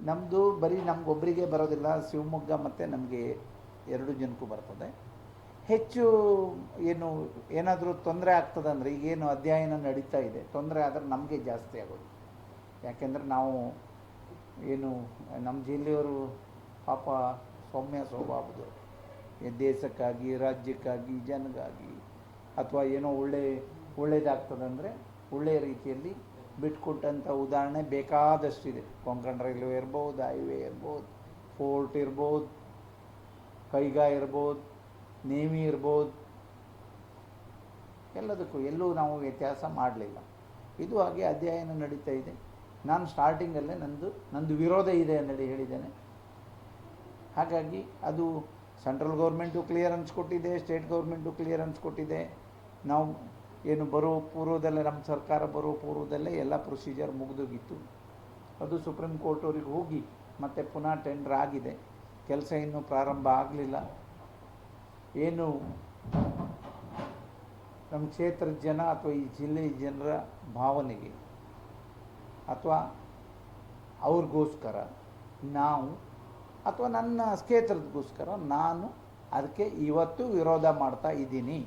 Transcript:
ನಮ್ಮದು ಬರೀ ನಮಗೊಬ್ಬರಿಗೆ ಬರೋದಿಲ್ಲ, ಶಿವಮೊಗ್ಗ ಮತ್ತು ನಮಗೆ 2 ಜನಕ್ಕೂ ಬರ್ತದೆ. ಹೆಚ್ಚು ಏನಾದರೂ ತೊಂದರೆ ಆಗ್ತದೆ ಅಂದರೆ, ಈಗೇನು ಅಧ್ಯಯನ ನಡೀತಾ ಇದೆ, ತೊಂದರೆ ಆದರೆ ನಮಗೆ ಜಾಸ್ತಿ ಆಗೋದು. ಯಾಕೆಂದರೆ ನಾವು ನಮ್ಮ ಜಿಲ್ಲೆಯವರು ಪಾಪ ಸೌಮ್ಯ ಸ್ವಭಾವದವರು, ದೇಶಕ್ಕಾಗಿ, ರಾಜ್ಯಕ್ಕಾಗಿ, ಜನಗಾಗಿ, ಅಥವಾ ಒಳ್ಳೇದಾಗ್ತದಂದರೆ ಒಳ್ಳೆಯ ರೀತಿಯಲ್ಲಿ ಬಿಟ್ಕೊಟ್ಟಂಥ ಉದಾಹರಣೆ ಬೇಕಾದಷ್ಟಿದೆ. ಕೊಂಕಣ ರೈಲ್ವೆ ಇರ್ಬೋದು, ಹೈವೇ ಇರ್ಬೋದು, ಫೋರ್ಟ್ ಇರ್ಬೋದು, ಕೈಗಾ ಇರ್ಬೋದು, ನೇವಿ ಇರ್ಬೋದು, ಎಲ್ಲೂ ನಾವು ವ್ಯತ್ಯಾಸ ಮಾಡಲಿಲ್ಲ. ಇದು ಹಾಗೆ ಅಧ್ಯಯನ ನಡೀತಾ ಇದೆ. ನಾನು ಸ್ಟಾರ್ಟಿಂಗಲ್ಲೇ ನಂದು ವಿರೋಧ ಇದೆ ಅನ್ನೋದು ಹೇಳಿದ್ದೇನೆ. ಹಾಗಾಗಿ ಅದು ಸೆಂಟ್ರಲ್ ಗೌರ್ಮೆಂಟು ಕ್ಲಿಯರೆನ್ಸ್ ಕೊಟ್ಟಿದೆ, ಸ್ಟೇಟ್ ಗೌರ್ಮೆಂಟು ಕ್ಲಿಯರೆನ್ಸ್ ಕೊಟ್ಟಿದೆ. ನಾವು ಬರೋ ಪೂರ್ವದಲ್ಲೇ, ನಮ್ಮ ಸರ್ಕಾರ ಬರೋ ಪೂರ್ವದಲ್ಲೇ ಎಲ್ಲ ಪ್ರೊಸೀಜರ್ ಮುಗಿದೋಗಿತ್ತು. ಅದು ಸುಪ್ರೀಂ ಕೋರ್ಟವ್ರಿಗೆ ಹೋಗಿ ಮತ್ತೆ ಪುನಃ ಟೆಂಡರ್ ಆಗಿದೆ. ಕೆಲಸ ಇನ್ನೂ ಪ್ರಾರಂಭ ಆಗಲಿಲ್ಲ. ನಮ್ಮ ಕ್ಷೇತ್ರದ ಜನ ಅಥವಾ ಈ ಜಿಲ್ಲೆಯ ಜನರ ಭಾವನೆಗೆ ಅಥವಾ ಅವ್ರಿಗೋಸ್ಕರ ನಾವು, ಅಥವಾ ನನ್ನ ಕ್ಷೇತ್ರದಗೋಸ್ಕರ ನಾನು ಅದಕ್ಕೆ ಇವತ್ತು ವಿರೋಧ ಮಾಡ್ತಾ ಇದ್ದೀನಿ.